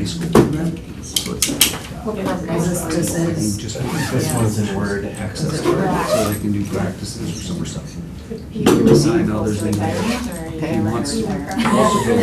high school program. So it's This one's in Word. access to it, so they can do practices or summer stuff. I know there's a, he wants to also go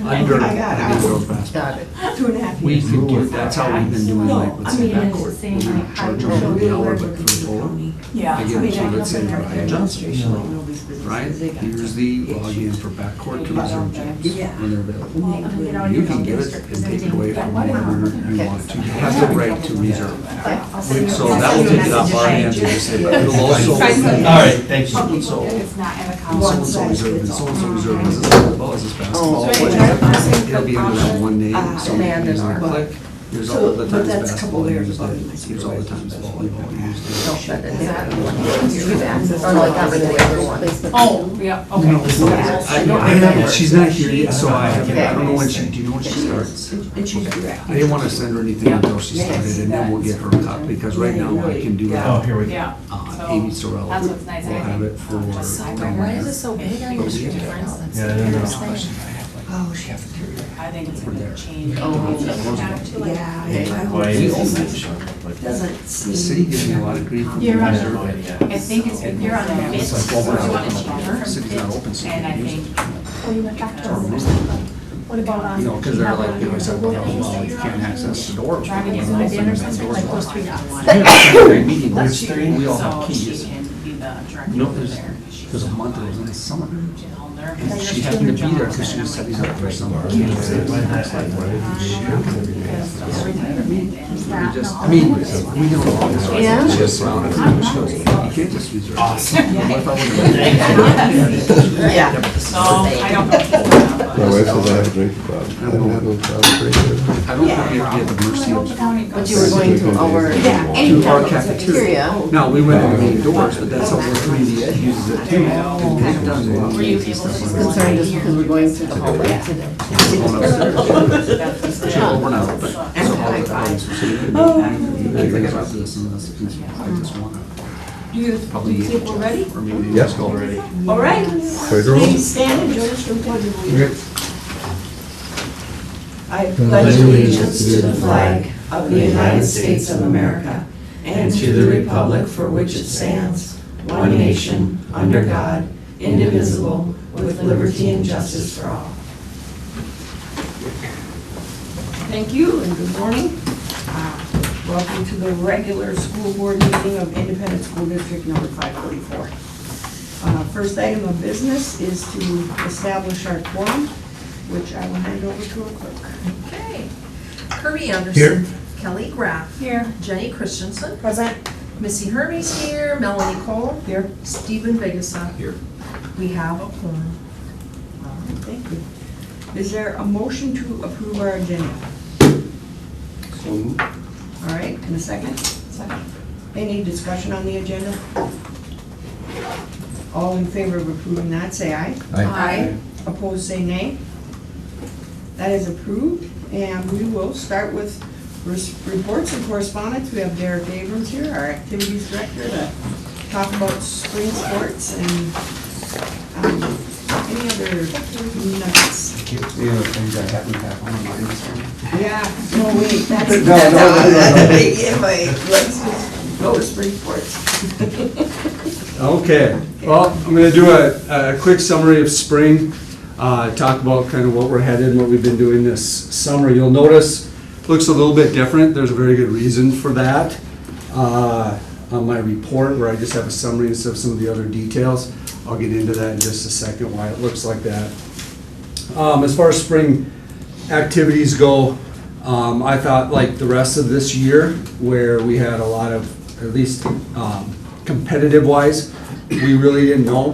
under girls basketball. 2.5 We years. could do, that's how we've been doing, like, let's say backcourt, we don't charge them for the hour, but for the total, Yeah. I give it to, let's say, Ryan Johnson. Right, here's the login for backcourt to reserve gyms when they're available. You can get it and take it away from whenever you want to. You have the right to reserve. So that will take it off our hands and just say, but it'll also. All right, thank you. So-and-so, It's not in the so-and-so reserved, and so-and-so reserved, is this basketball, is this basketball? It'll be under that one name, so you can click. Here's all the times basketball, here's all the times volleyball used. Oh, yeah, okay. She's not here yet, so I don't know when she, do you know when she starts? And she's direct. I didn't want to send her anything until she started, and then we'll get her a copy, because right now I can do Oh, that. here we go. Yeah. Amy Sorrell That's what's nice. will have it for. Why is it so big on your screen? Yeah, I don't know. Oh, cafeteria. I think it's a good change. Yeah. Why is it? Doesn't The seem. city gives me a lot of grief. from You're the on reserve. No idea. I think it's, if you're on the mid, It's like, well, you want to the change her city's not open, so you and I can use think. it. Oh, you went back to Or remove it. What about You know, because they're like, you know, it's like, well, you can't access the door. Trying to get some dinner dinner center, like those three dots? Meeting, That's we true. all have So she keys. can be the director No, over there's, there. there's a month, it was in the summer. She's all nervous. She happened to be there because she was setting up for summer. Why not? We just, I mean, we don't know this, right? Yeah. It's just surrounded by shows. You can't just reserve. Awesome. What if I would've- Yeah. So, I don't know. My wife says I have a drinking problem. I don't have no problem drinking. I don't think you'd be at the mercy of. But you were going to our, To our cafeteria. cafeteria. Now, we went in the main doors, but that's how the community ed uses it too. And they've done a lot of Were you things able and to? stuff like that. Concerned just because we're going through the hallway today. Going upstairs. She's over now, but so all the times, so you could, I think about this and that's, I just wanna Do you probably. think we're ready? Or maybe Yes. it's already. All right. Pledge roll. Please stand and join us for the pledge of allegiance. Okay. I pledge allegiance to the flag of the United States of America and to the republic for which it stands, one nation, under God, indivisible, with liberty and justice for all. Thank you and good morning. Welcome to the regular school board meeting of Independent School District number 544. First item of business is to establish our quorum, which I will hand over to a clerk. Okay. Kirby Anderson. Kelly Graff. Here. Jenny Christensen. Present. Missy Hermes here. Melanie Cole. Here. Stephen Vigasa. Here. We have a quorum. Thank you. Is there a motion to approve our agenda? All right, and a second? Second. Any discussion on the agenda? All in favor of approving that, say aye. Aye. Opposed, say nay. That is approved, and we will start with reports and correspondence. We have Derek Abrams here, our activities director, to talk about spring sports and any other nuggets. The other things I happen to have on mine this morning. Yeah, no, wait, that's. No, that's no, how- no, no, no. big invite. Let's just go to spring sports. Okay, well, I'm gonna do a quick summary of spring, talk about kind of what we're headed and what we've been doing this summer. You'll notice, looks a little bit different, there's a very good reason for that. On my report, where I just have a summary instead of some of the other details, I'll get into that in just a second, why it looks like that. As far as spring activities go, I thought like the rest of this year, where we had a lot of, at least competitive wise, we really didn't know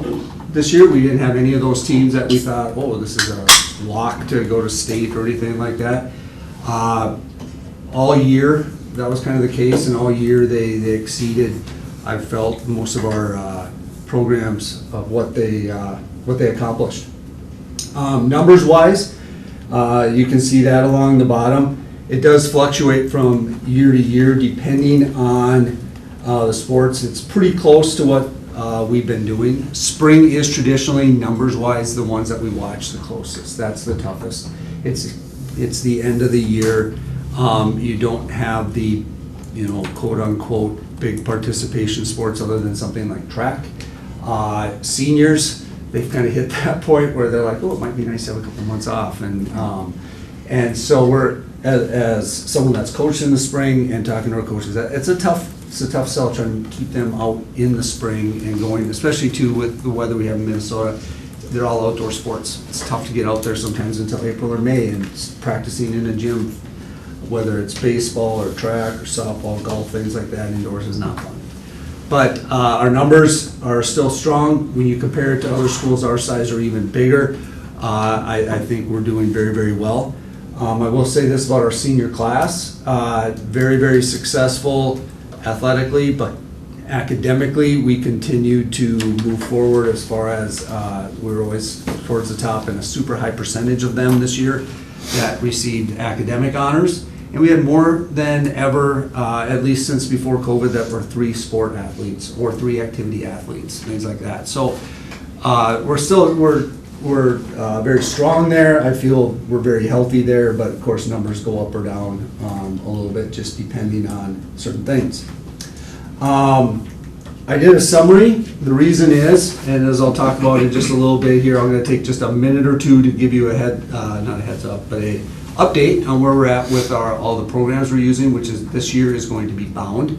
this year. We didn't have any of those teams that we thought, oh, this is a lock to go to state or anything like that. All year, that was kind of the case, and all year they exceeded, I felt, most of our programs of what they accomplished. Numbers wise, you can see that along the bottom. It does fluctuate from year to year depending on the sports. It's pretty close to what we've been doing. Spring is traditionally, numbers wise, the ones that we watch the closest. That's the toughest. It's It's the end of the year. You don't have the, quote-unquote, big participation sports other than something like track. Seniors, they've kind of hit that point where they're like, oh, it might be nice to have a couple months off. And so we're, as someone that's coached in the spring and talking to our coaches, it's a tough sell trying to keep them out in the spring and going, especially too with the weather we have in Minnesota. They're all outdoor sports. It's tough to get out there sometimes until April or May and practicing in a gym, whether it's baseball or track or softball, golf, things like that indoors is not fun. But our numbers are still strong. When you compare it to other schools our size or even bigger, I think we're doing very, very well. I will say this about our senior class, very, very successful athletically, but academically, we continue to move forward as far as we're always towards the top, and a super high percentage of them this year that received academic honors. And we had more than ever, at least since before COVID, that were 3 sport athletes or 3 activity athletes, things like that. So we're very strong there. I feel we're very healthy there, but of course numbers go up or down a little bit just depending on certain things. I did a summary. The reason is, and as I'll talk about in just a little bit here, I'm going to take just a minute or two to give you not a heads up, but a update on where we're at with all the programs we're using, which is this year is going to be Bound.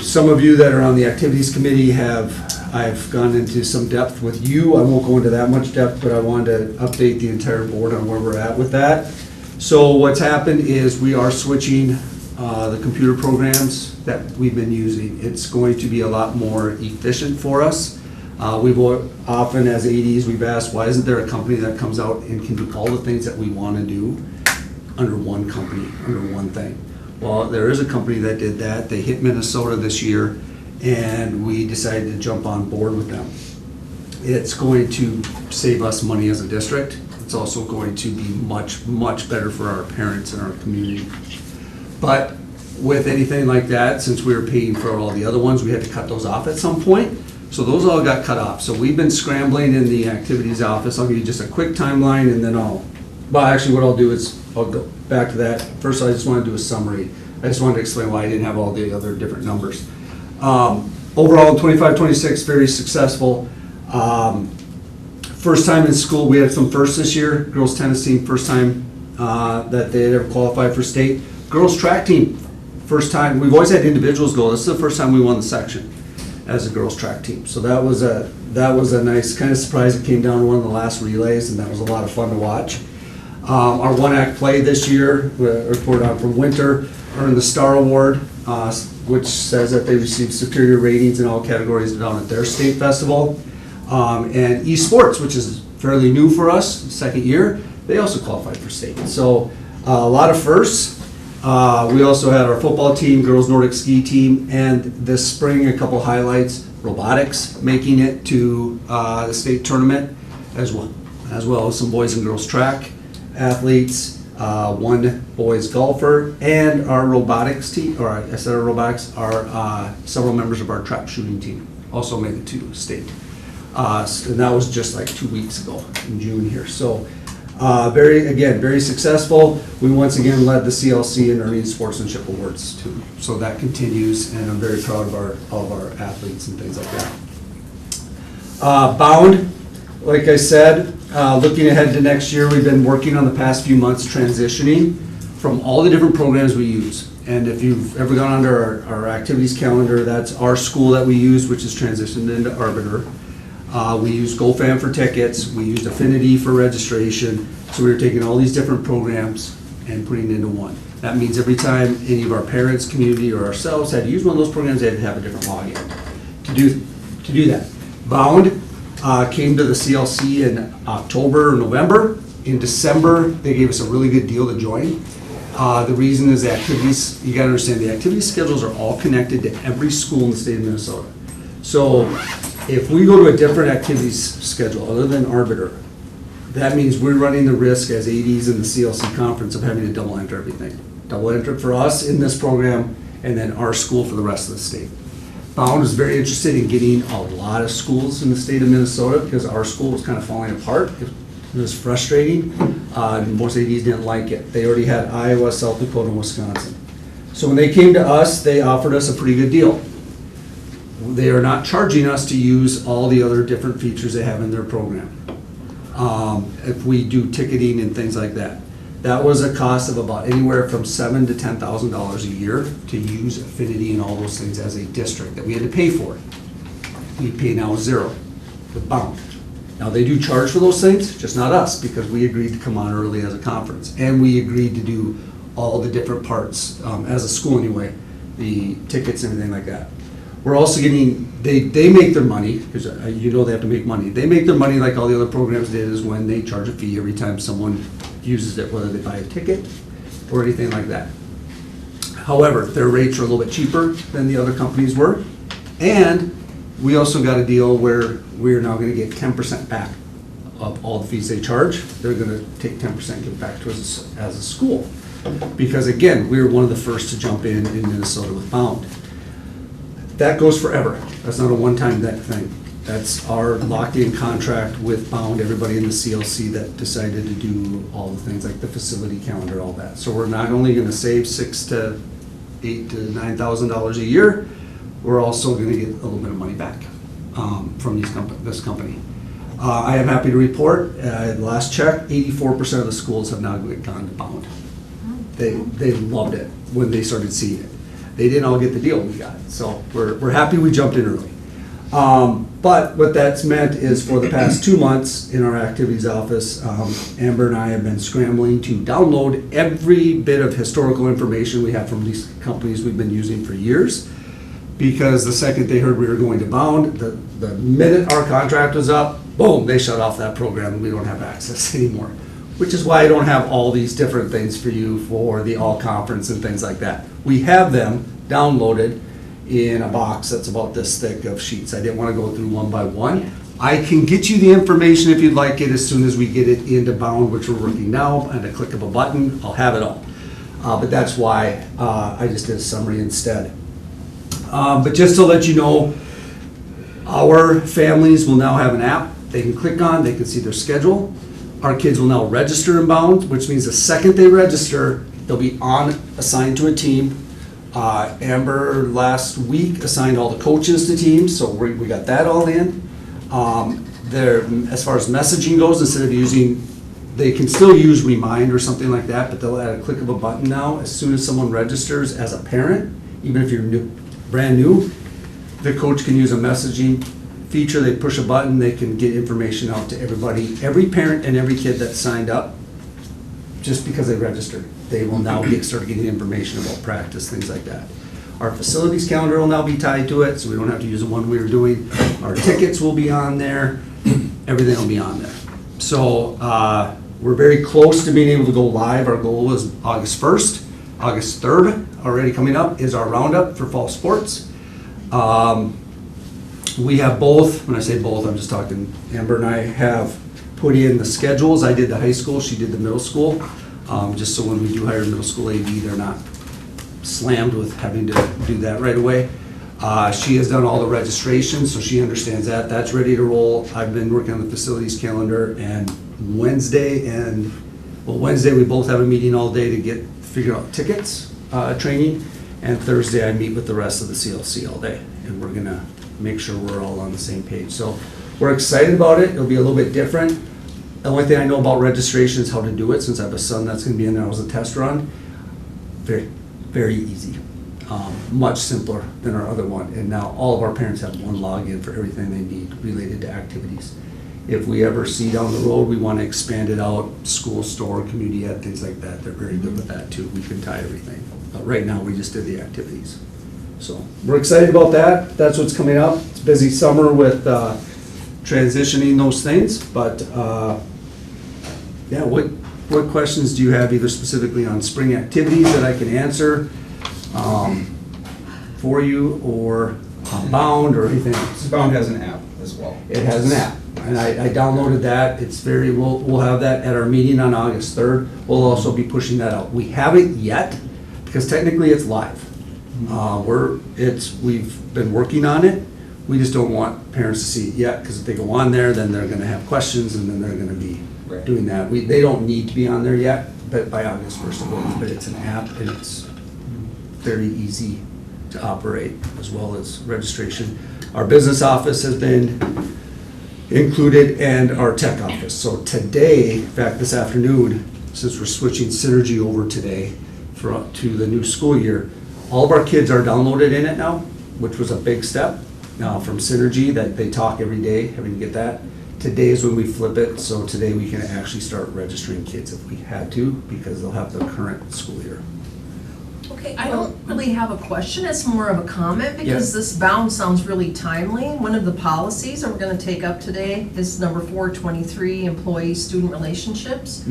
Some of you that are on the activities committee I've gone into some depth with you. I won't go into that much depth, but I wanted to update the entire board on where we're at with that. So what's happened is we are switching the computer programs that we've been using. It's going to be a lot more efficient for us. We've often, as ADs, we've asked, why isn't there a company that comes out and can do all the things that we want to do under one company, under one thing? Well, there is a company that did that. They hit Minnesota this year, and we decided to jump on board with them. It's going to save us money as a district. It's also going to be much, much better for our parents and our community. But with anything like that, since we were paying for all the other ones, we had to cut those off at some point. So those all got cut off. So we've been scrambling in the activities office. I'll give you just a quick timeline and then well, actually what I'll do is I'll go back to that. First, I just want to do a summary. I just wanted to explain why I didn't have all the other different numbers. Overall, 25-26, very successful. First time in school, we had some firsts this year. Girls tennis team, first time that they had ever qualified for state. Girls track team, first time. We've always had individuals go. This is the first time we won the section as a girls track team. So that was a nice kind of surprise. It came down to one of the last relays, and that was a lot of fun to watch. Our one-act play this year, reported on from Winter, earned the Star Award, which says that they received superior ratings in all categories down at their state festival. And esports, which is fairly new for us, second year, they also qualified for state. So a lot of firsts. We also had our football team, girls Nordic ski team, and this spring a couple highlights, robotics making it to the state tournament, as well as some boys and girls track athletes, one boys golfer, and our robotics team, or I said our robotics, are several members of our trap shooting team also made it to state. And that was just like 2 weeks ago in June here. So very successful. We once again led the CLC in earning sportsmanship awards too. So that continues, and I'm very proud of all of our athletes and things like that. Bound, like I said, looking ahead to next year, we've been working on the past few months transitioning from all the different programs we use. And if you've ever gone under our activities calendar, that's our school that we use, which is transitioned into Arbiter. We use GoFam for tickets, we used Affinity for registration, so we were taking all these different programs and putting it into one. That means every time any of our parents, community, or ourselves had to use one of those programs, they had to have a different login to do that. Bound came to the CLC in October or November. In December, they gave us a really good deal to join. The reason is the activities, you gotta understand, the activity schedules are all connected to every school in the state of Minnesota. So if we go to a different activities schedule other than Arbiter, that means we're running the risk as ADs in the CLC conference of having to double enter everything. Double enter for us in this program, and then our school for the rest of the state. Bound is very interested in getting a lot of schools in the state of Minnesota because our school was kind of falling apart. It was frustrating. Most ADs didn't like it. They already had Iowa, South Dakota, and Wisconsin. So when they came to us, they offered us a pretty good deal. They are not charging us to use all the other different features they have in their program. If we do ticketing and things like that. That was a cost of about anywhere from $7,000 to $10,000 a year to use Affinity and all those things as a district that we had to pay for. We pay now $0 with Bound. Now, they do charge for those things, just not us, because we agreed to come on early as a conference. And we agreed to do all the different parts, as a school anyway, the tickets and everything like that. We're also getting, they make their money, because you know they have to make money. They make their money like all the other programs did, is when they charge a fee every time someone uses it, whether they buy a ticket or anything like that. However, their rates are a little bit cheaper than the other companies were. And we also got a deal where we're now gonna get 10% back of all the fees they charge. They're gonna take 10% and give it back to us as a school. Because again, we were one of the first to jump in Minnesota with Bound. That goes forever. That's not a one-time thing. That's our locked-in contract with Bound, everybody in the CLC that decided to do all the things like the facility calendar, all that. So we're not only gonna save $6,000 to $8,000 to $9,000 a year, we're also gonna get a little bit of money back from this company. I am happy to report, last check, 84% of the schools have now gone to Bound. They loved it when they started seeing it. They didn't all get the deal we got, so we're happy we jumped in early. But what that's meant is for the past 2 months in our activities office, Amber and I have been scrambling to download every bit of historical information we have from these companies we've been using for years. Because the second they heard we were going to Bound, the minute our contract was up, boom, they shut off that program and we don't have access anymore. Which is why I don't have all these different things for you for the all conference and things like that. We have them downloaded in a box that's about this thick of sheets. I didn't want to go through one by one. I can get you the information if you'd like it as soon as we get it into Bound, which we're working now, and a click of a button, I'll have it all. But that's why I just did a summary instead. But just to let you know, our families will now have an app they can click on, they can see their schedule. Our kids will now register in Bound, which means the second they register, they'll be assigned to a team. Amber last week assigned all the coaches to teams, so we got that all in. As far as messaging goes, instead of using, they can still use Remind or something like that, but they'll add a click of a button now. As soon as someone registers as a parent, even if you're brand new, the coach can use a messaging feature. They push a button, they can get information out to everybody, every parent and every kid that signed up, just because they registered. They will now start getting information about practice, things like that. Our facilities calendar will now be tied to it, so we don't have to use the one we were doing. Our tickets will be on there. Everything will be on there. So we're very close to being able to go live. Our goal is August 1st. August 3rd, already coming up, is our roundup for fall sports. We have both, when I say both, I'm just talking, Amber and I have put in the schedules. I did the high school, she did the middle school, just so when we do hire a middle school AD, they're not slammed with having to do that right away. She has done all the registration, so she understands that. That's ready to roll. I've been working on the facilities calendar, and Wednesday we both have a meeting all day to figure out tickets, training, and Thursday I meet with the rest of the CLC all day, and we're gonna make sure we're all on the same page. So we're excited about it. It'll be a little bit different. The only thing I know about registration is how to do it, since I have a son that's gonna be in there as a test run. Very, very easy. Much simpler than our other one. And now all of our parents have one login for everything they need related to activities. If we ever see down the road, we want to expand it out, school, store, community ed, things like that, they're very good with that too. We can tie everything. But right now, we just did the activities. So we're excited about that. That's what's coming up. It's a busy summer with transitioning those things. But yeah, what questions do you have, either specifically on spring activities that I can answer for you, or Bound, or anything else? Bound has an app as well. It has an app, and I downloaded that. We'll have that at our meeting on August 3rd. We'll also be pushing that out. We haven't yet, because technically it's live. We've been working on it. We just don't want parents to see it yet, because if they go on there, then they're gonna have questions, and then they're gonna be doing that. They don't need to be on there yet, but by August 1st it will. But it's an app and it's very easy to operate as well as registration. Our business office has been included and our tech office. So today, in fact, this afternoon, since we're switching Synergy over today to the new school year, all of our kids are downloaded in it now, which was a big step from Synergy that they talk every day, having to get that. Today is when we flip it, so today we can actually start registering kids if we had to, because they'll have the current school year. Okay, I don't really have a question, it's more of a comment, because this bound sounds really timely. One of the policies that we're gonna take up today is number 423, employee-student relationships.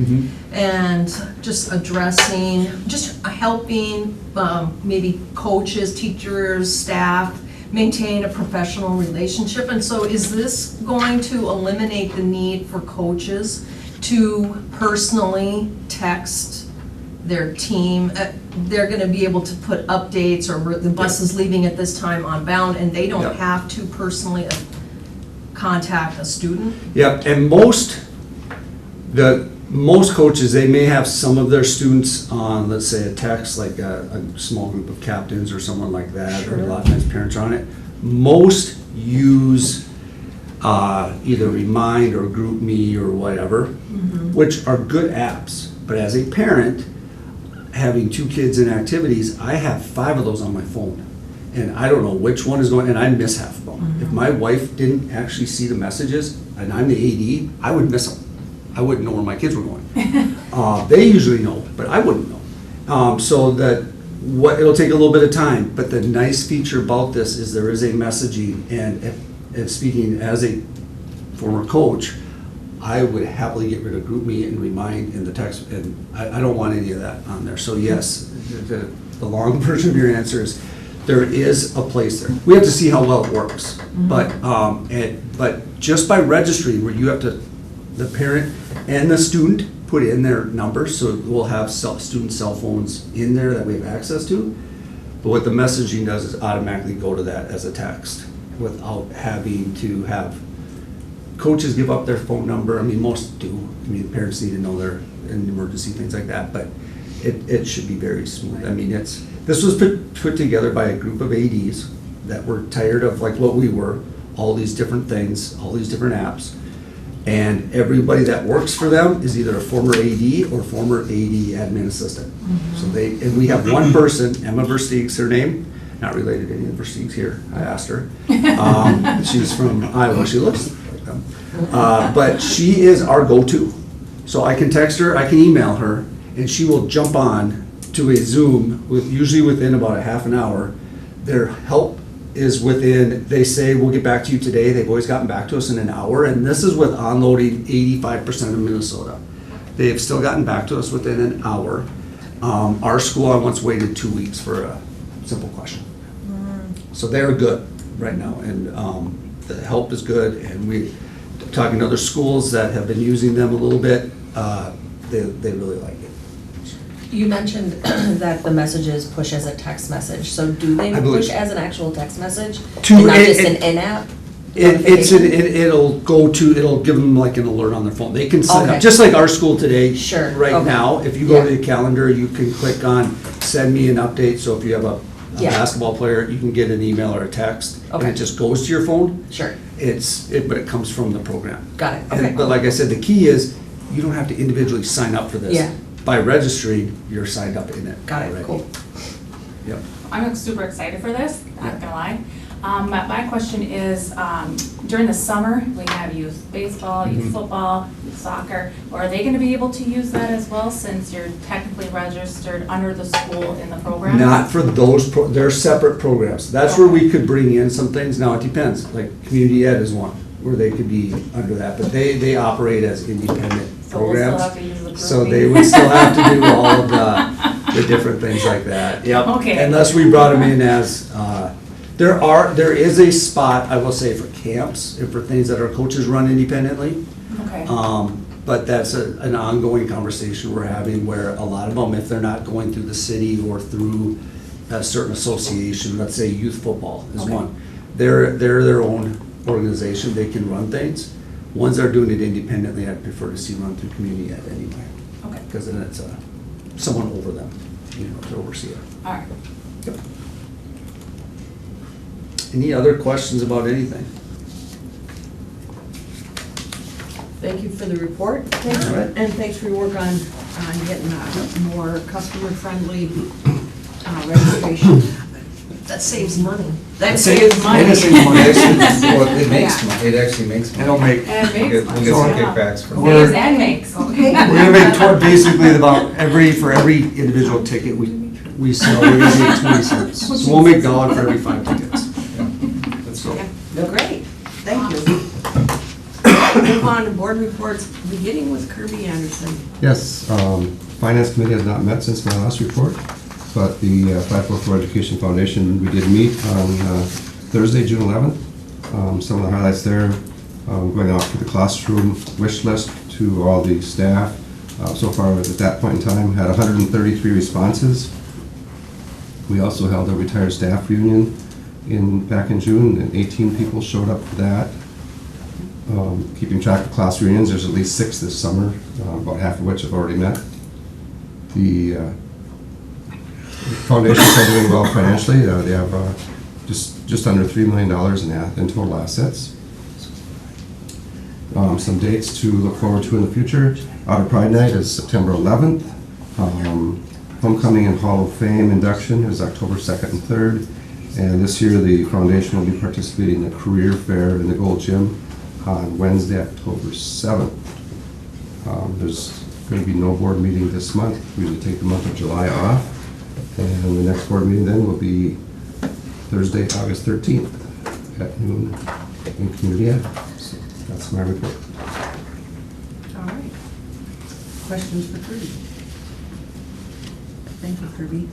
And just addressing, just helping maybe coaches, teachers, staff, maintain a professional relationship. And so is this going to eliminate the need for coaches to personally text their team? They're gonna be able to put updates, or the bus is leaving at this time on bound, and they don't have to personally contact a student? Yep, and most coaches, they may have some of their students on, let's say, a text, like a small group of captains or someone like that, or a lot of times parents are on it. Most use either Remind or GroupMe or whatever, which are good apps. But as a parent, having 2 kids in activities, I have 5 of those on my phone. And I don't know which one is going, and I miss half of them. If my wife didn't actually see the messages, and I'm the AD, I would miss them. I wouldn't know where my kids were going. They usually know, but I wouldn't know. So it'll take a little bit of time, but the nice feature about this is there is a messaging, and speaking as a former coach, I would happily get rid of GroupMe and Remind in the text, and I don't want any of that on there. So yes, the long version of your answer is there is a place there. We have to see how well it works, but just by registering, where you have to, the parent and the student put in their numbers, so we'll have student cell phones in there that we have access to. But what the messaging does is automatically go to that as a text without having to have coaches give up their phone number. I mean, most do. I mean, parents need to know their emergency, things like that, but it should be very smooth. I mean, this was put together by a group of ADs that were tired of, like what we were, all these different things, all these different apps. And everybody that works for them is either a former AD or former AD admin assistant. So and we have one person, Emma Versteeg's her name, not related to any of the Versteegs here, I asked her. She's from Iowa, she looks like them. But she is our go-to. So I can text her, I can email her, and she will jump on to a Zoom, usually within about a half an hour. Their help is within, they say, we'll get back to you today. They've always gotten back to us in an hour, and this is with onloading 85% of Minnesota. They have still gotten back to us within an hour. Our school, I once waited 2 weeks for a simple question. So they're good right now, and the help is good, and we're talking to other schools that have been using them a little bit. They really like it. You mentioned that the messages push as a text message, so do they I believe push so. as an actual text message? To- And not it- just it- an in-app? It'll give them like an alert on their phone. They can sign up, Okay. just like our school today. Sure, Right okay. now, if you go to Yeah. the calendar, you can click on send me an update. So if you have a Yeah. basketball player, you can get an email or a text, and Okay. it just goes to your phone. Sure, But it comes from the program. got it, And- okay. But like I said, the key is you don't have to individually sign up for this. Yeah. By registering, you're signed up in it. Got it, already. cool. Yep. I'm super excited for this, not gonna lie. My question is, during the summer, we have youth baseball, youth football, youth soccer. Are they gonna be able to use that as well, since you're technically registered under the school in the program? Not for those, they're separate programs. That's where we could bring in some things. Now, it depends, like community ed is one, where they could be under that, but they operate as independent So we'll still programs. have to use the So GroupMe. they would still have to do all of the different things like that. Yep. Okay. Unless we brought them in as, there is a spot, I will say, for camps and for things that our coaches run independently. Okay. But that's an ongoing conversation we're having, where a lot of them, if they're not going through the city or through a certain association, let's say youth football is Okay. one. They're their own organization, they can run things, Ones that are doing it independently, I'd prefer to see run through community ed anyway. Okay, Because then it's someone over them, to oversee it. all right. Yep. Any other questions about anything? Thank you for the report. All right. And thanks for your work on getting a more customer-friendly registration. That saves money. That saves money. It saves money. Well, it makes money, it actually makes money. It'll make, And We'll makes get money. some Yeah. kickbacks from We're- Saves and makes. Okay. we're gonna make basically about for every individual ticket we sell, we're gonna make 20 cents. So we'll make $1 for every 5 tickets. Let's go. Yeah, great, thank you. Move on to board reports, beginning with Kirby Anderson. Yes, Finance Committee has not met since my last report, but the 544 Education Foundation, we did meet on Thursday, June 11th. Some of the highlights there, going out for the classroom wish list to all the staff. So far, at that point in time, had 133 responses. We also held a retired staff reunion back in June, and 18 people showed up for that. Keeping track of class reunions, there's at least 6 this summer, about half of which have already met. The foundations are doing well financially. They have just under $3 million in total assets. Some dates to look forward to in the future. Outer Pride Night is September 11th. Homecoming and Hall of Fame induction is October 2nd and 3rd. And this year, the foundation will be participating in the career fair in the Gold Gym on Wednesday, October 7th. There's going to be no board meeting this month. We usually take the month of July off. And the next board meeting then will be Thursday, August 13th at noon in community ed. So that's my report. All right. Questions for Kirby? Thank you, Kirby.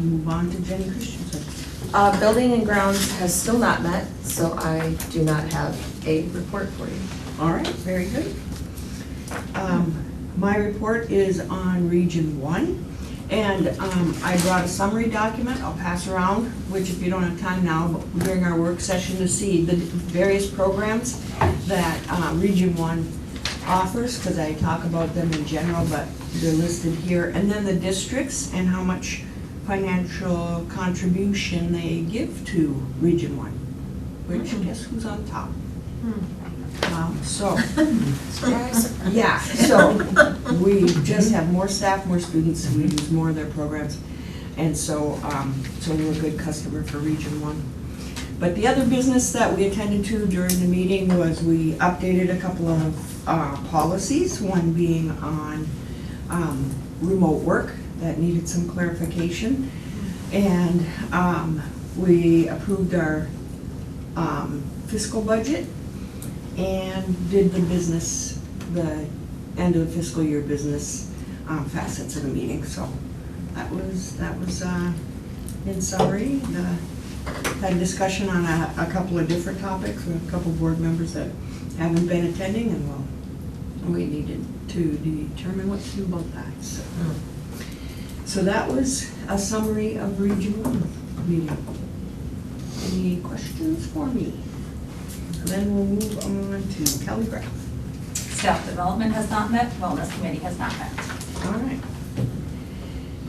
Move on to Jenny Christensen. Building and grounds has still not met, so I do not have a report for you. All right, very good. My report is on Region 1, and I brought a summary document I'll pass around, which if you don't have time now, but during our work session to see the various programs that Region 1 offers, because I talk about them in general, but they're listed here, and then the districts and how much financial contribution they give to Region 1, which guess who's on top? Surprise. Yeah, so we just have more staff, more students, we use more of their programs. And so, so we're a good customer for Region 1. But the other business that we attended to during the meeting was we updated a couple of policies, one being on remote work that needed some clarification. And we approved our fiscal budget and did the business, the end of the fiscal year business facets of the meeting. So that was in summary. Had a discussion on a couple of different topics with a couple board members that haven't been attending, and we needed to determine what to do about that. So that was a summary of Region 1 meeting. Any questions for me? Then we'll move on to Kelly Graf. Staff development has not met, wellness committee has not met. All right.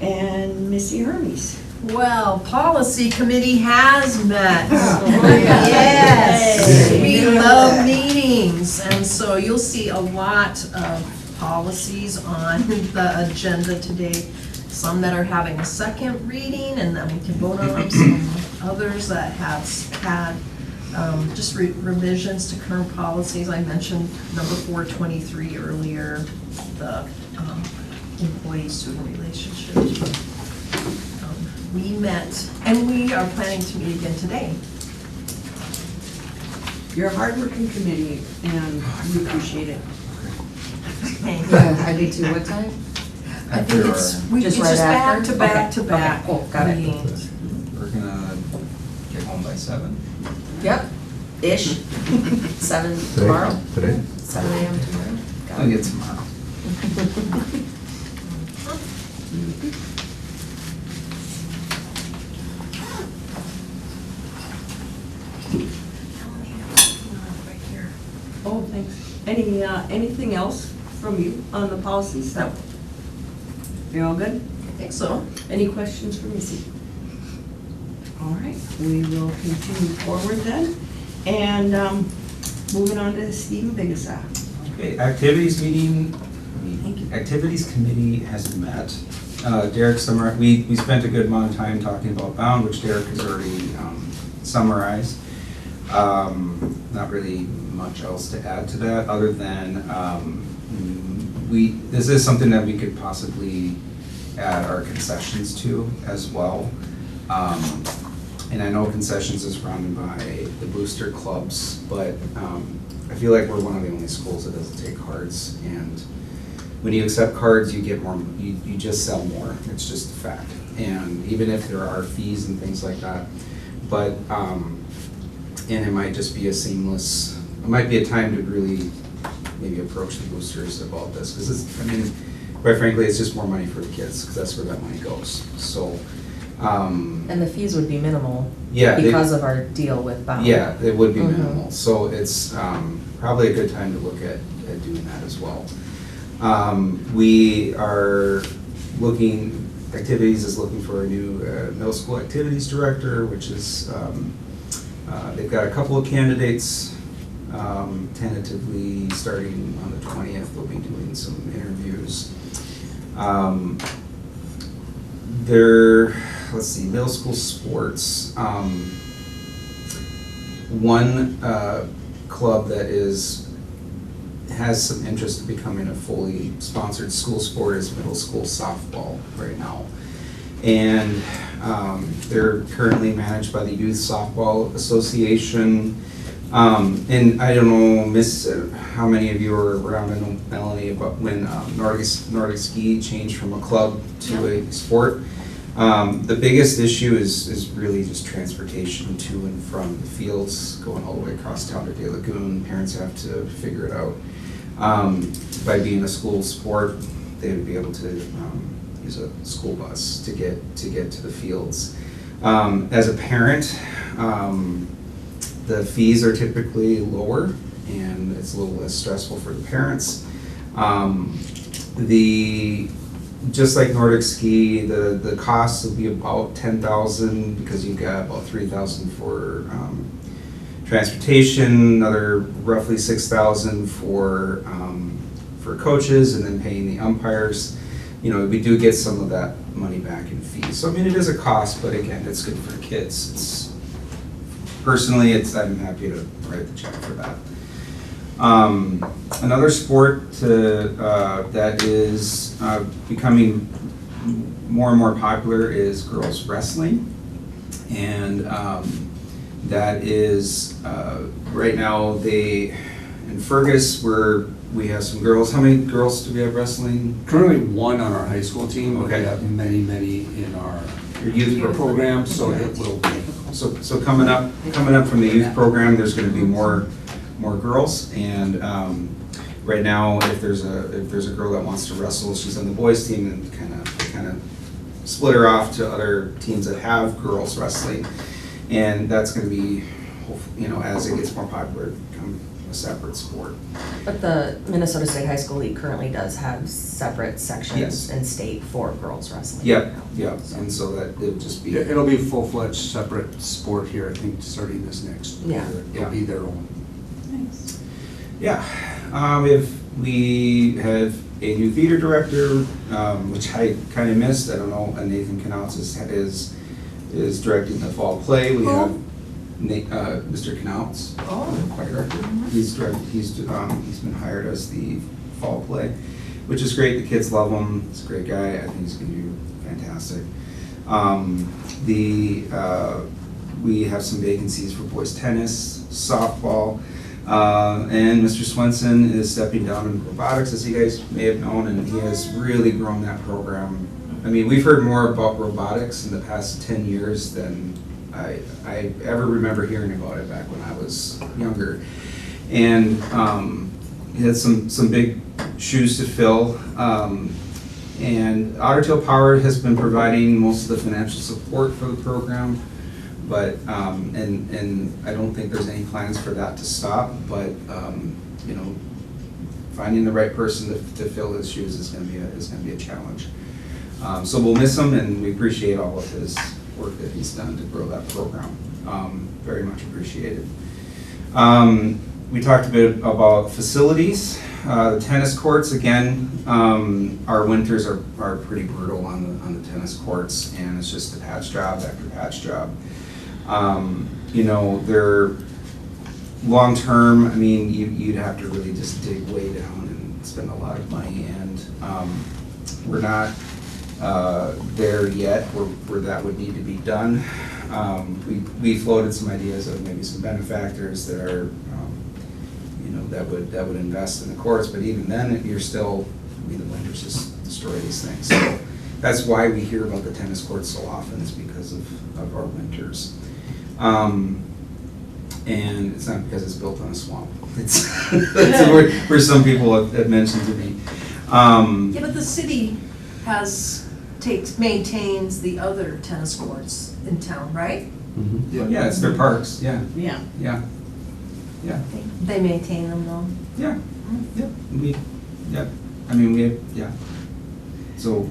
And Missy Hermes. Well, policy committee has met. Yes. Yes, we love meetings, and so you'll see a lot of policies on the agenda today. Some that are having a second reading, and then we can vote on them. Some others that have had just revisions to current policies. I mentioned number 423 earlier, the employee-student relationship. We met, and we are planning to meet again today. You're a hardworking committee, and we appreciate it. Yeah, I do too. What time? I think it's Just just right back after? to back Okay. to back. Okay, cool. Got it. meetings. We're gonna get home by 7. Yep, ish. 7 tomorrow, Today? 7 a.m. tomorrow. Got I'll it. get tomorrow. Anything else from you on the policy stuff? You all good? I think so. Any questions for Missy? All right, we will continue forward then. And moving on to Stephen Biggessa. Okay, activities meeting, Thank you. activities committee has met. Derek we spent a good amount of time talking about Bound, which Derek has already summarized. Not really much else to add to that, other than this is something that we could possibly add our concessions to as well. And I know concessions is run by the booster clubs, but I feel like we're one of the only schools that doesn't take cards. And when you accept cards, you get more, you just sell more. It's just a fact. And even if there are fees and things like that, but, and it might just be a seamless, it might be a time to really maybe approach the boosters about this. Because it's, I mean, quite frankly, it's just more money for the kids, because that's where that money goes. So, And the fees would be minimal. Yeah, they- Because of our deal with Bound. yeah, it would be Mhm. minimal. So it's probably a good time to look at doing that as well. We are looking, Activities is looking for a new middle school activities director, which is, they've got a couple of candidates, tentatively starting on the 20th, they'll be doing some interviews. Let's see, middle school sports. One club that has some interest in becoming a fully sponsored school sport is middle school softball right now. And they're currently managed by the Youth Softball Association. And I don't know, how many of you were around, I know Melanie, about when Nordic Ski changed from a club to a sport. The biggest issue is really just transportation to and from the fields, going all the way across town to De Lagoon. Parents have to figure it out. By being a school sport, they would be able to use a school bus to get to the fields. As a parent, the fees are typically lower, and it's a little less stressful for the parents. Just like Nordic Ski, the cost will be about $10,000 because you've got about $3,000 for transportation, another roughly $6,000 for coaches, and then paying the umpires. You know, we do get some of that money back in fees. So I mean, it is a cost, but again, it's good for the kids. Personally, I'm happy to write the check for that. Another sport that is becoming more and more popular is girls wrestling, and that is right now in Fergus we have some girls. How many girls do we have wrestling? Currently one on our high school team, but we Okay. have many in our Your youth program, so it will be. So coming up from the youth program, there's going to be more girls, and right now, if there's a girl that wants to wrestle, she's on the boys team, and kind of split her off to other teams that have girls wrestling, and that's going to be, as it gets more popular, become a separate sport. But the Minnesota State High School League currently does have separate sections Yes. in state for girls wrestling. Yep, and so that it'll just be. It'll be a full-fledged separate sport here, I think, starting this next year. Yeah. It'll be their own. Nice. Yeah, we have a new theater director, which I kind of missed. I don't know, Nathan Knauts is directing the fall play. We have Mr. Knauts, play director. He's been hired as the fall play, which is great. The kids love him. He's a great guy. I think he's going to do fantastic. We have some vacancies for boys tennis, softball. And Mr. Swenson is stepping down in robotics, as you guys may have known, and he has really grown that program. I mean, we've heard more about robotics in the past 10 years than I ever remember hearing about it back when I was younger. And he had some big shoes to fill. And Otter Tail Power has been providing most of the financial support for the program. But, and I don't think there's any plans for that to stop, but, finding the right person to fill his shoes is gonna be a challenge. So we'll miss him, and we appreciate all of his work that he's done to grow that program. Very much appreciated. We talked a bit about facilities. The tennis courts, again, our winters are pretty brutal on the tennis courts, and it's just a patch job after patch job. You know, they're long-term, I mean, you'd have to really just dig way down and spend a lot of money, and we're not there yet where that would need to be done. We floated some ideas of maybe some benefactors that are, you know, that would invest in the courts, but even then, you're still, I mean, the winters just destroy these things. So that's why we hear about the tennis courts so often, is because of our winters. And it's not because it's built on a swamp. It's that's where some people have mentioned to me. Yeah, but the city maintains the other tennis courts in town, right? Yeah, it's their parks, yeah, Yeah. yeah, yeah, They maintain them though. yeah, yeah. I mean, yeah. So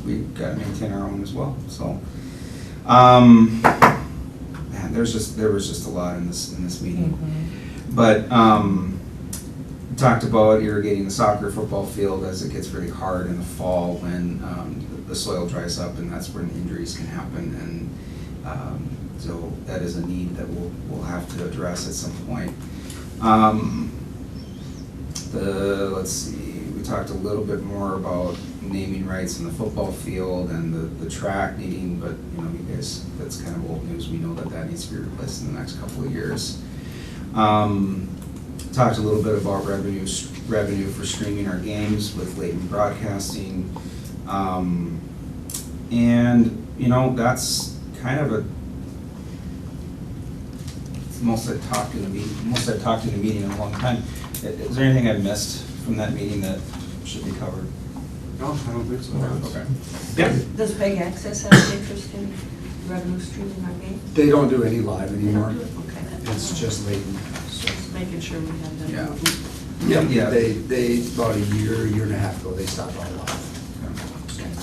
we gotta maintain our own as well, so. Man, there was just a lot in this meeting. But talked about irrigating the soccer football field as it gets very hard in the fall when the soil dries up, and that's when injuries can happen. And so that is a need that we'll have to address at some point. Let's see, we talked a little bit more about naming rights in the football field and the track needing, but you know, you guys, that's kind of old news. We know that needs to be replaced in the next couple of years. Talked a little bit about revenue for streaming our games with latent broadcasting. And you know, that's kind of most I've talked in the meeting in a long time. Is there anything I missed from that meeting that should be covered? No, I don't think so. Okay. Yeah. Does Big Access have an interest in revenue streaming our game? They don't do any live anymore. Okay. It's just latent. Just making sure we have that. Yeah. Yeah, they, about a year and a half ago, they stopped all live.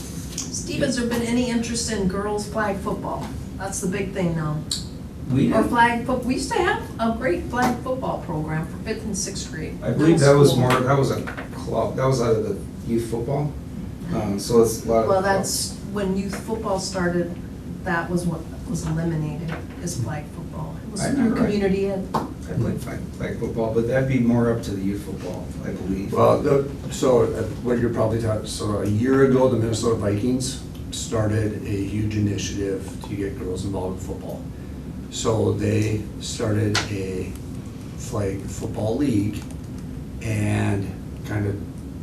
Steve, has there been any interest in girls flag football? That's the big thing now. We Or flag foot, we used to have a great flag football program for 5th and 6th grade. I believe that was Middle school. that was a club, that was out of the youth football. So it's a lot of. Well, that's when youth football started, that was what was eliminated, is flag football. It was I through remember. community ed. I played flag football, but that'd be more up to the youth football, I believe. Well, what you're probably talking, so a year ago, the Minnesota Vikings started a huge initiative to get girls involved in football. So they started a flag football league and kind of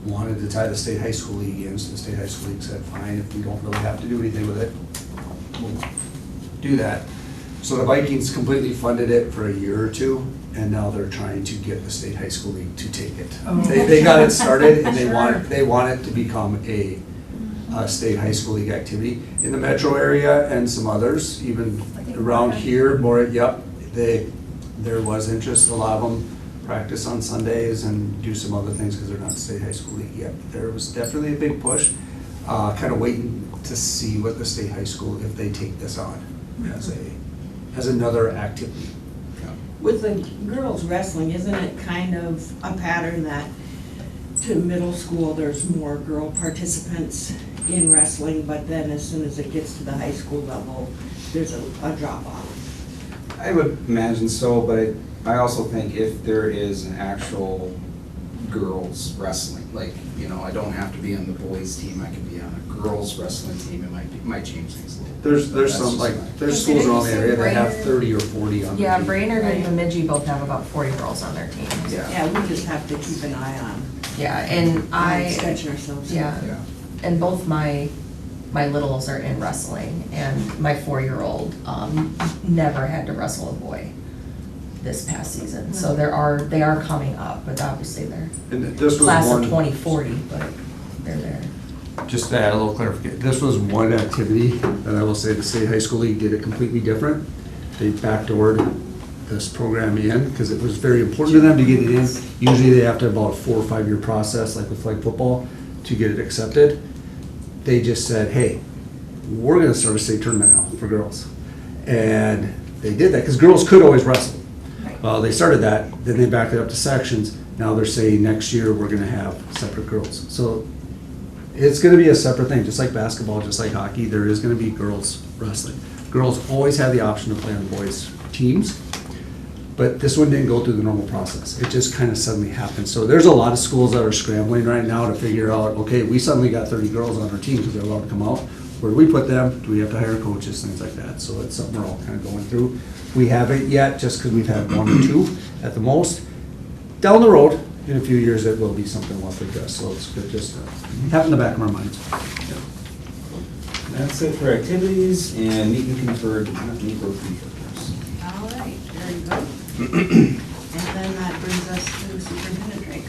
wanted to tie the state high school league in. So the state high school league said, fine, if we don't really have to do anything with it, we'll do that. So the Vikings completely funded it for a year or two, and now they're trying to get the state high school league to take it. Oh. They got it started, and Sure. they want it to become a state high school league activity in the metro area and some others, even around here. There was interest. A lot of them practice on Sundays and do some other things because they're not state high school league yet. There was definitely a big push. Kind of waiting to see what the state high school, if they take this on as another activity. With the girls wrestling, isn't it kind of a pattern that to middle school, there's more girl participants in wrestling, but then as soon as it gets to the high school level, there's a drop off? I would imagine so, but I also think if there is an actual girls wrestling, like, you know, I don't have to be on the boys team, I could be on a girls wrestling team, it might change things a little bit. There's some, like, there's schools around the area that have 30 or 40 on their Yeah, team. Brainerd and Bemidji both have about 40 girls on their team. Yeah, we just have to keep an eye on Yeah, and stretching ourselves. yeah, Yeah. and both my littles are in wrestling, and my 4-year-old never had to wrestle a boy this past season. So they are coming up, but obviously they're And this was class of one, 2040, but they're there. just to add a little clarification, this was one activity that I will say the state high school league did it completely different. They backdoored this program in, because it was very important to them to get it in. Usually they have to have about a 4 or 5 year process, like with flag football, to get it accepted. They just said, hey, we're gonna start a state tournament now for girls. And they did that, because girls could always wrestle. They started that, then they backed it up to sections. Now they're saying next year we're gonna have separate girls. So it's gonna be a separate thing, just like basketball, just like hockey, there is gonna be girls wrestling. Girls always have the option to play on boys' teams, but this one didn't go through the normal process. It just kind of suddenly happened. So there's a lot of schools that are scrambling right now to figure out, okay, we suddenly got 30 girls on our team because they're allowed to come out. Where do we put them? Do we have to hire coaches, things like that? So it's something we're all kind of going through. We haven't yet, just because we've had 1 or 2 at the most. Down the road, in a few years, it will be something we'll have to address, so it's good just to have in the back of our minds. That's it for activities, and meet and confer, did not meet both conference. All right, very good. And then that brings us to Superintendent Drake.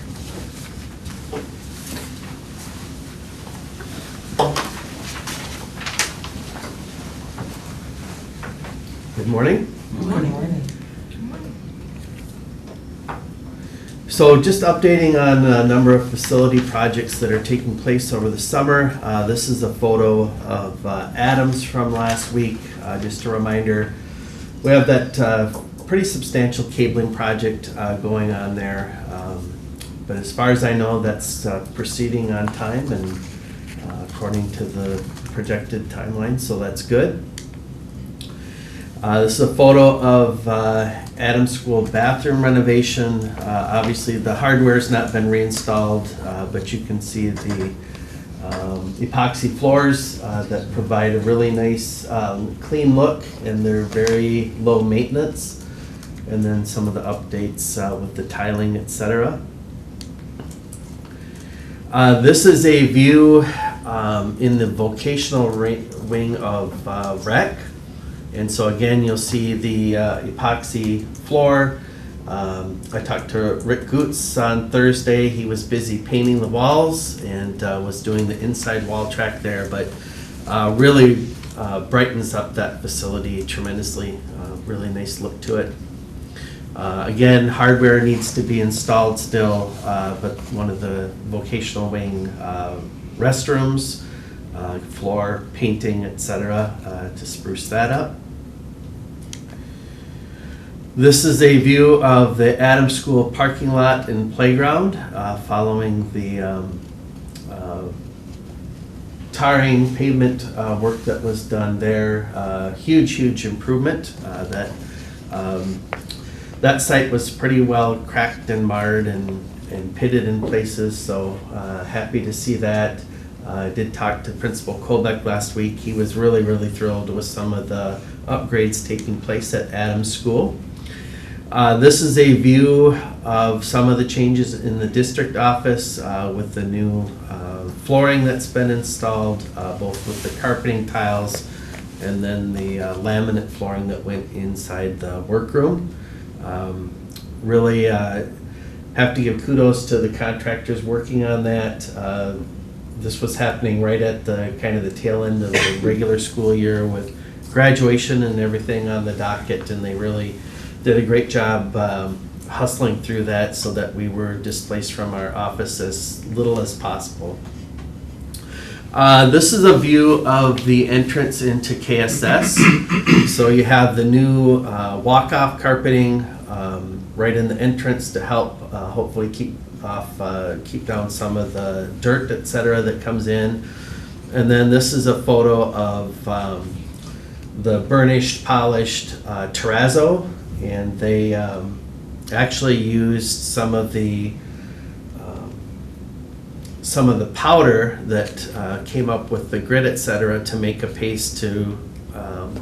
Good morning. Good morning. So just updating on a number of facility projects that are taking place over the summer. This is a photo of Adams from last week. Just a reminder, we have that pretty substantial cabling project going on there. But as far as I know, that's proceeding on time and according to the projected timeline, so that's good. This is a photo of Adams School bathroom renovation. Obviously, the hardware's not been reinstalled, but you can see the epoxy floors that provide a really nice, clean look, and they're very low maintenance. And then some of the updates with the tiling, etc. This is a view in the vocational wing of rec. And so again, you'll see the epoxy floor. I talked to Rick Goots on Thursday. He was busy painting the walls and was doing the inside wall track there, but really brightens up that facility tremendously. Really nice look to it. Again, hardware needs to be installed still, but one of the vocational wing restrooms, floor painting, etc., to spruce that up. This is a view of the Adams School parking lot and playground following the tarring pavement work that was done there. Huge improvement. That site was pretty well cracked and marred and pitted in places, so happy to see that. I did talk to Principal Kolbeck last week. He was really thrilled with some of the upgrades taking place at Adams School. This is a view of some of the changes in the district office with the new flooring that's been installed, both with the carpeting tiles and then the laminate flooring that went inside the workroom. Really have to give kudos to the contractors working on that. This was happening right at the kind of the tail end of the regular school year with graduation and everything on the docket, and they really did a great job hustling through that so that we were displaced from our office as little as possible. This is a view of the entrance into KSS. So you have the new walk-off carpeting right in the entrance to help hopefully keep down some of the dirt, etc., that comes in. And then this is a photo of the burnished, polished terrazzo, and they actually used some of the powder that came up with the grit, etc., to make a paste to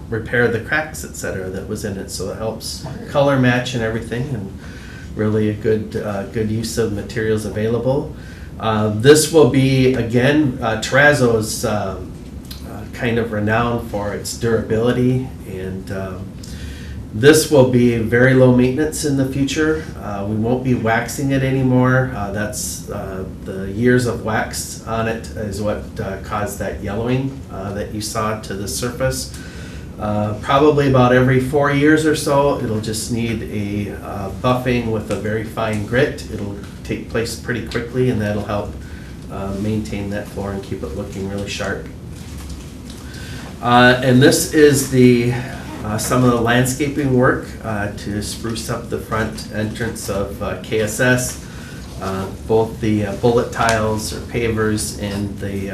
repair the cracks, etc., that was in it. So it helps color match and everything, and really a good use of materials available. This will be, again, terrazzo is kind of renowned for its durability, and this will be very low maintenance in the future. We won't be waxing it anymore. That's the years of wax on it is what caused that yellowing that you saw to the surface. Probably about every 4 years or so, it'll just need a buffing with a very fine grit. It'll take place pretty quickly, and that'll help maintain that floor and keep it looking really sharp. And this is some of the landscaping work to spruce up the front entrance of KSS. Both the bullet tiles or pavers and the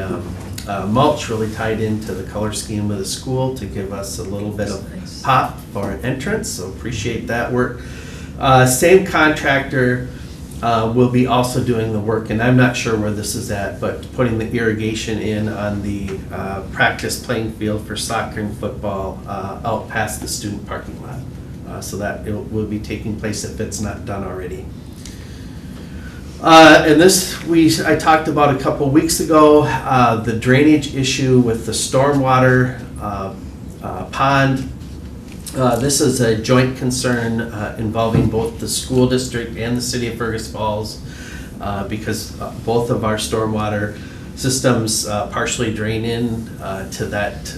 mulch really tied into the color scheme of the school to give us a little bit of pop for an entrance, so appreciate that work. Same contractor will be also doing the work, and I'm not sure where this is at, but putting the irrigation in on the practice playing field for soccer and football out past the student parking lot. So that it will be taking place if it's not done already. And this I talked about a couple weeks ago, the drainage issue with the stormwater pond. This is a joint concern involving both the school district and the city of Fergus Falls because both of our stormwater systems partially drain in to that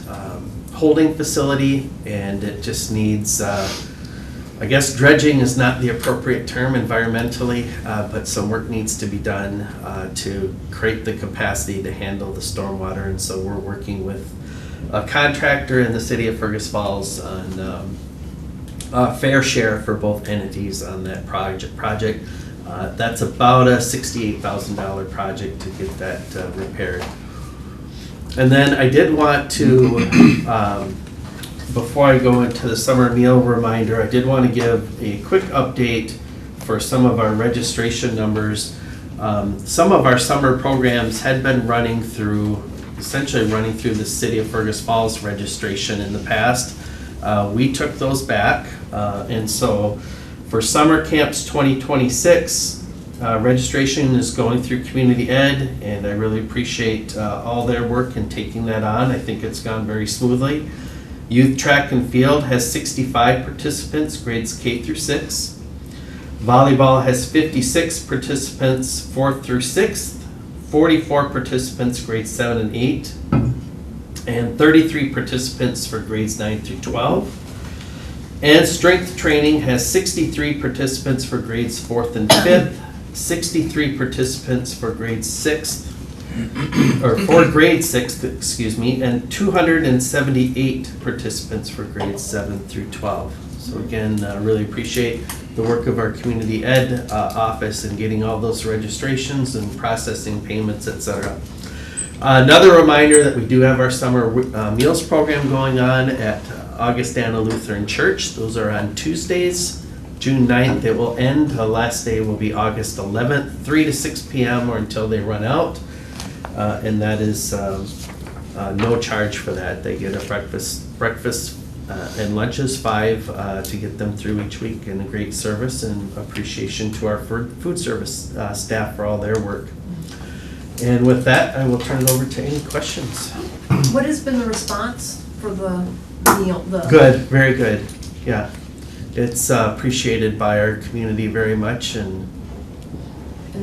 holding facility, and it just needs I guess dredging is not the appropriate term environmentally, but some work needs to be done to create the capacity to handle the stormwater, and so we're working with a contractor in the city of Fergus Falls on a fair share for both entities on that project. That's about a $68,000 project to get that repaired. And then I did want to before I go into the summer meal reminder, I did want to give a quick update for some of our registration numbers. Some of our summer programs had been essentially running through the city of Fergus Falls registration in the past. We took those back, and so for summer camps 2026, registration is going through Community Ed, and I really appreciate all their work in taking that on. I think it's gone very smoothly. Youth Track and Field has 65 participants, grades K through 6. Volleyball has 56 participants, 4th through 6th, 44 participants, grades 7 and 8, and 33 participants for grades 9 through 12. And Strength Training has 63 participants for grades 4th and 5th, 63 participants for grades 6th, or for grade 6, excuse me, and 278 participants for grades 7 through 12. So again, really appreciate the work of our Community Ed office in getting all those registrations and processing payments, etc. Another reminder that we do have our summer meals program going on at Augustana Lutheran Church. Those are on Tuesdays, June 9th. It will end. The last day will be August 11th, 3 to 6 p.m. or until they run out. And that is no charge for that. They get a breakfast and lunches 5 to get them through each week, and a great service and appreciation to our food service staff for all their work. And with that, I will turn it over to any questions. What has been the response for the meal? Good, very good. Yeah, it's appreciated by our community very much, and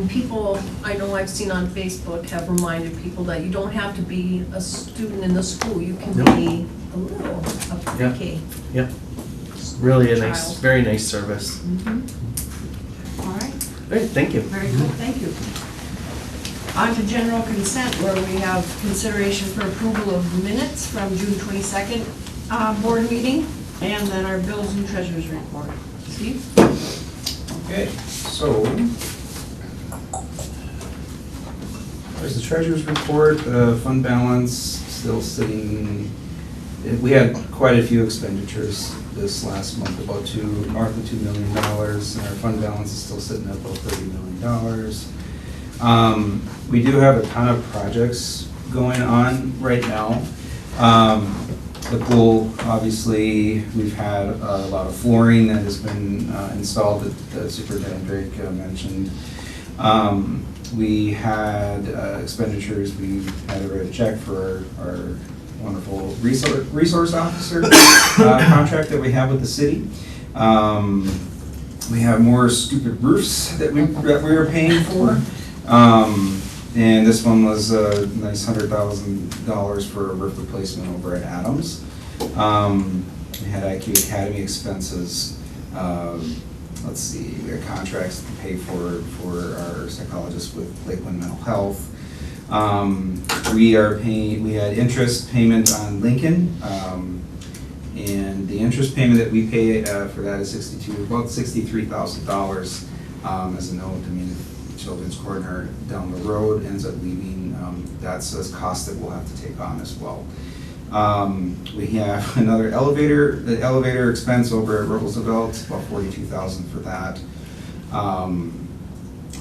people, I know I've seen on Facebook, have reminded people that you don't have to be a student in the school. You can be a pre-K. Yep. Really a child. very nice service. Mm-hmm. All right. Great, thank you. Very good, thank you. On to general consent, where we have consideration for approval of minutes from June 22nd board meeting, and then our bills and treasurer's report. Steve? Okay, so there's the treasurer's report, fund balance still sitting. We had quite a few expenditures this last month, about north of $2 million, and our fund balance is still sitting at about $30 million. We do have a ton of projects going on right now. The pool, obviously, we've had a lot of flooring that has been installed that Superintendent Drake mentioned. We had expenditures. We had to write a check for our wonderful resource officer contract that we have with the city. We have more stupid roofs that we are paying for. And this one was a nice $100,000 for a roof replacement over at Adams. We had IQ Academy expenses. Let's see, we had contracts to pay for our psychologists with Lakeland Mental Health. We had interest payment on Lincoln, and the interest payment that we pay for that is about $63,000 as a note. I mean, if children's coordinator down the road ends up leaving, that's a cost that we'll have to take on as well. We have another the elevator expense over at Roosevelt, about $42,000 for that.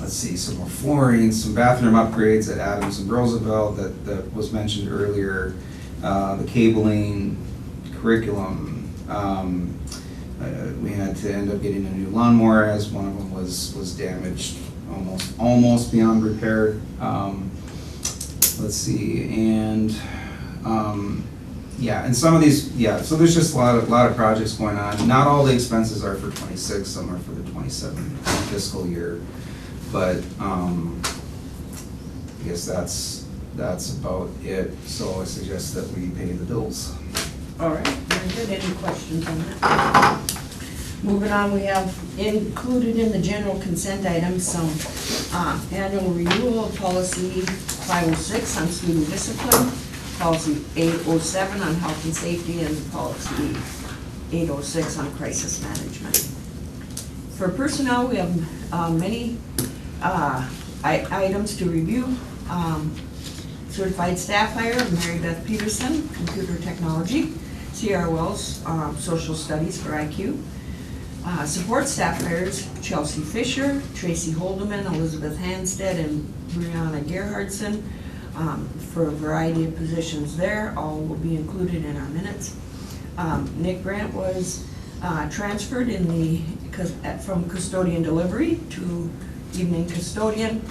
Let's see, some more flooring, some bathroom upgrades at Adams and Roosevelt that was mentioned earlier, the cabling, curriculum. We had to end up getting a new lawnmower as one of them was damaged almost beyond repair. Let's see, and yeah, and some of these, so there's just a lot of projects going on. Not all the expenses are for 26, some are for the 27 fiscal year, but I guess that's about it. So I suggest that we pay the bills. All right, very good. Any questions on that? Moving on, we have included in the general consent items some annual renewal of policy 506 on student discipline, policy 807 on health and safety, and policy 806 on crisis management. For personnel, we have many items to review. Certified staff hire, Mary Beth Peterson, computer technology, C.R. Wells, social studies for IQ. Support staff hires, Chelsea Fisher, Tracy Holdeman, Elizabeth Hanstead, and Brianna Gerhardson, for a variety of positions there. All will be included in our minutes. Nick Grant was transferred from custodian delivery to evening custodian,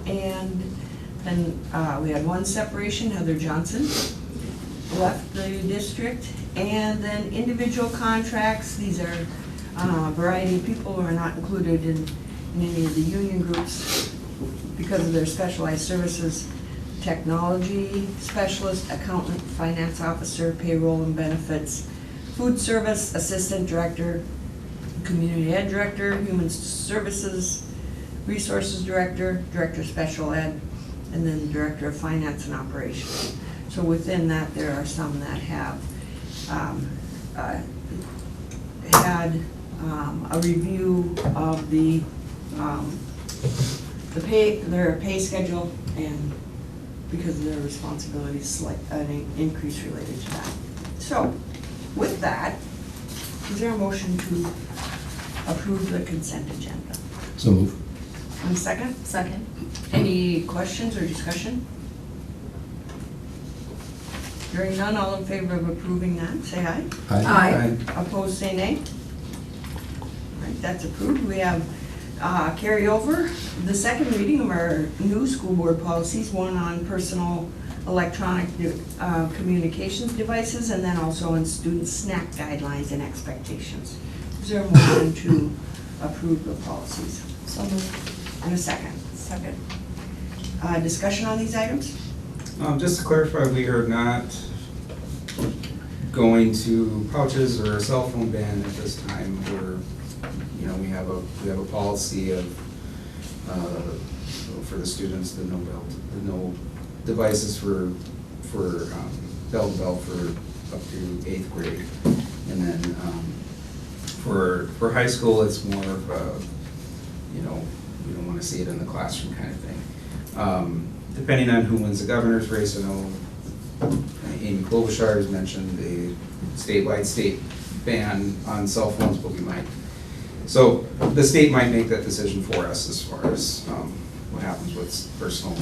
and then we had one separation. Heather Johnson left the district, and then individual contracts. These are a variety of people who are not included in any of the union groups because of their specialized services. Technology specialist, accountant, finance officer, payroll and benefits, food service assistant director, community ed director, human services resources director, director of special ed, and then director of finance and operations. So within that, there are some that have had a review of their pay schedule, and because of their responsibilities, like an increase related to that. So with that, is there a motion to approve the consent agenda? So move. And a second? Second. Any questions or discussion? Hearing none, all in favor of approving that, say aye. Aye. Opposed, say nay. All right, that's approved. We have carryover, the second reading of our new school board policies, one on personal electronic communications devices, and then also on student snack guidelines and expectations. Is there a motion to approve the policies? So moved. And a second? Second. Discussion on these items? Just to clarify, we are not going to pouches or a cell phone ban at this time. We have a policy of for the students, the no devices for bell to bell for up to 8th grade, and then for high school, it's more of a, we don't want to see it in the classroom kind of thing. Depending on who wins the governor's race, I know Amy Klobuchar has mentioned a statewide state ban on cell phones, but we might. So the state might make that decision for us as far as what happens with personal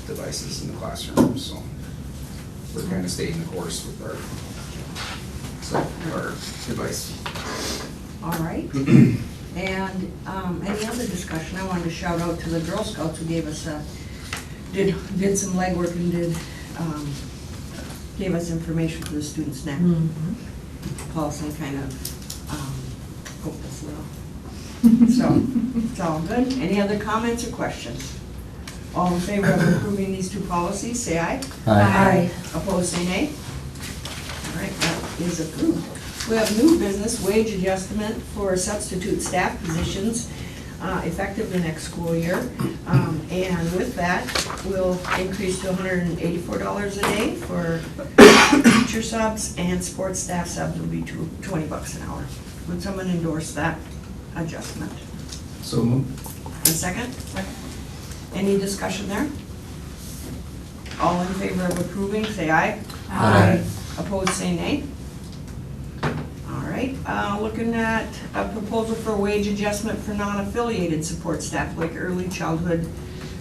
devices in the classroom. So we're kind of staying the course with our device. All right. And any other discussion? I wanted to shout out to the Girl Scouts who gave us did some legwork and gave us information for the student snack policy, and kind of hope this little. So it's all good. Any other comments or questions? All in favor of approving these two policies, say aye. Aye. Opposed, say nay. All right, that is approved. We have new business wage adjustment for substitute staff positions effective the next school year. And with that, we'll increase to $184 a day for teacher subs, and sports staff subs will be $20 an hour. Would someone endorse that adjustment? So moved. A second? Second. Any discussion there? All in favor of approving, say aye. Aye. Opposed, say nay. All right, looking at a proposal for wage adjustment for non-affiliated support staff like early childhood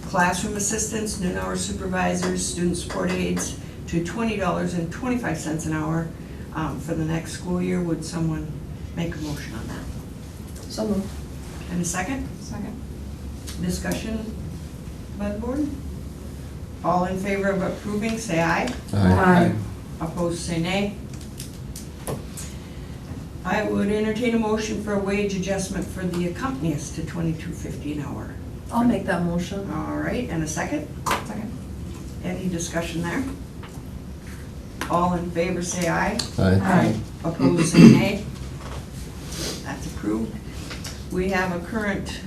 classroom assistants, noon hour supervisors, student support aides to $20.25 an hour for the next school year. Would someone make a motion on that? So moved. And a second? Second. Discussion by the board? All in favor of approving, say aye. Aye. Opposed, say nay. I would entertain a motion for a wage adjustment for the accompanist to $22.50 an hour. I'll make that motion. All right, and a second? Second. Any discussion there? All in favor, say aye. Aye. Opposed, say nay. That's approved. We have a current,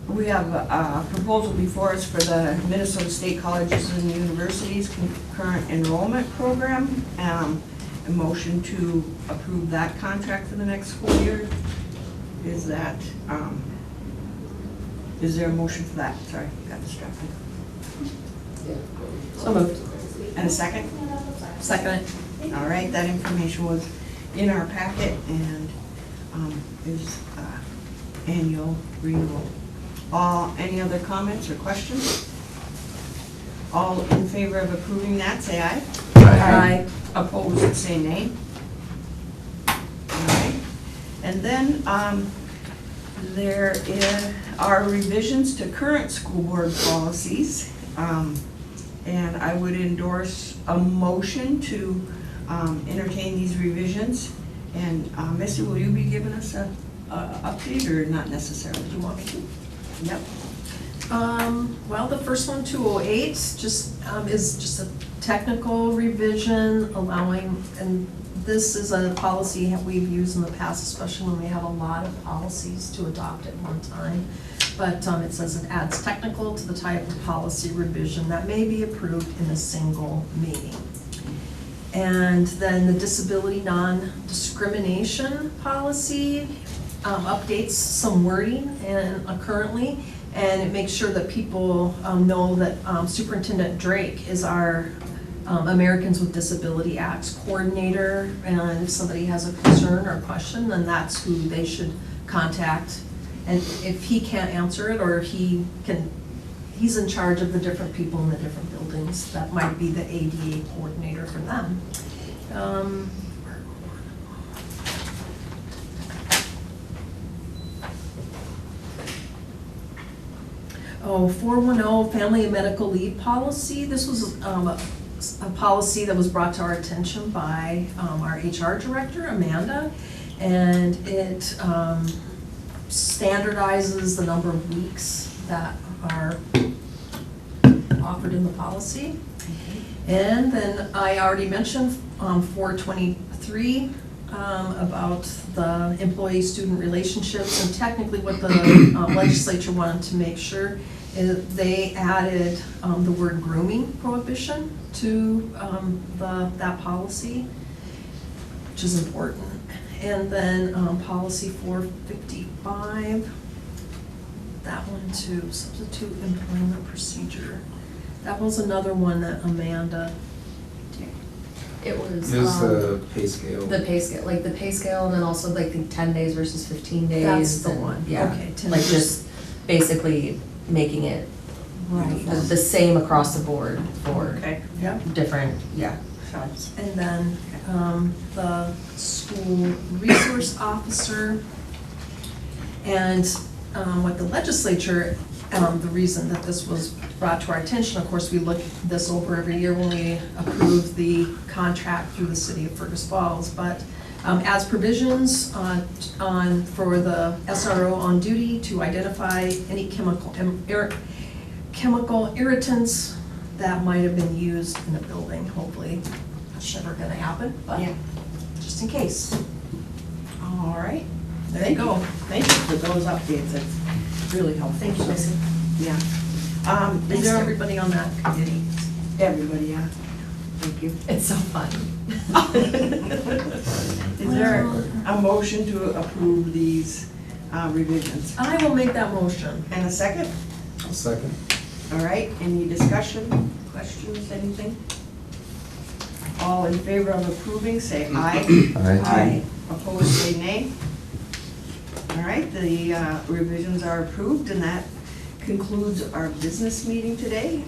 we have a proposal before us for the Minnesota State Colleges and Universities Concurrent Enrollment Program. A motion to approve that contract for the next school year. Is that, is there a motion for that? Sorry, got distracted. So moved. And a second? Second. All right, that information was in our packet and is annual renewal. Any other comments or questions? All in favor of approving that, say aye. Aye. Opposed, say nay. All right. And then there are revisions to current school board policies. And I would endorse a motion to entertain these revisions. And Missy, will you be giving us a update or not necessarily? Do you want me to? Yep. Well, the first one, 208, is just a technical revision allowing, and this is a policy we've used in the past, especially when we have a lot of policies to adopt at one time. But it says it adds technical to the type of policy revision that may be approved in a single meeting. And then the disability non-discrimination policy updates some wording and currently, and it makes sure that people know that Superintendent Drake is our Americans with Disability Act's coordinator, and if somebody has a concern or question, then that's who they should contact. And if he can't answer it, or he's in charge of the different people in the different buildings, that might be the ADA coordinator for them. Oh, 410 family and medical leave policy. This was a policy that was brought to our attention by our HR director, Amanda, and it standardizes the number of weeks that are offered in the policy. And then I already mentioned 423 about the employee-student relationships, and technically what the legislature wanted to make sure is they added the word grooming prohibition to that policy, which is important. And then policy 455, that one too, substitute employment procedure. That was another one that Amanda. It was. This is the pay scale. The pay scale, like the pay scale, and then also like the 10 days versus 15 days. That's the and- one. Yeah, Okay, 10 like versus- just basically making it Right. the same across the board for Okay, yep. different, yeah. And then the school resource officer. And what the legislature, the reason that this was brought to our attention, of course, we look this over every year when we approve the contract through the city of Fergus Falls, but as provisions for the SRO on duty to identify any chemical irritants that might have been used in a building, hopefully much ever gonna happen, but Yeah. just in case. All right. There you go. Thank you for those updates, it's really helpful. Thank you, Missy. Yeah. Is Thanks to there, everybody on that committee. everybody, yeah, thank you. It's so fun. Is there a motion to approve these revisions? I will make that motion. And a second? I'll second. All right, any discussion, questions, anything? All in favor of approving, say aye. Aye. Opposed, say nay. All right, the revisions are approved, and that concludes our business meeting today.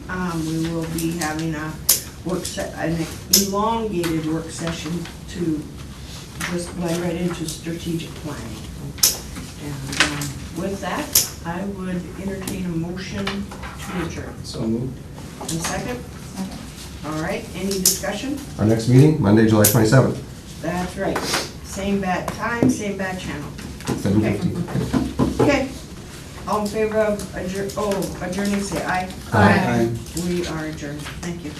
We will be having a an elongated work session to just blend right into strategic planning. And with that, I would entertain a motion to adjourn. So moved. And second? All right, any discussion? Our next meeting, Monday, July 27th, That's right. Same bad time, same bad channel. 7:50. Okay. All in favor of adjourning, say aye. Aye. We are adjourned. Thank you.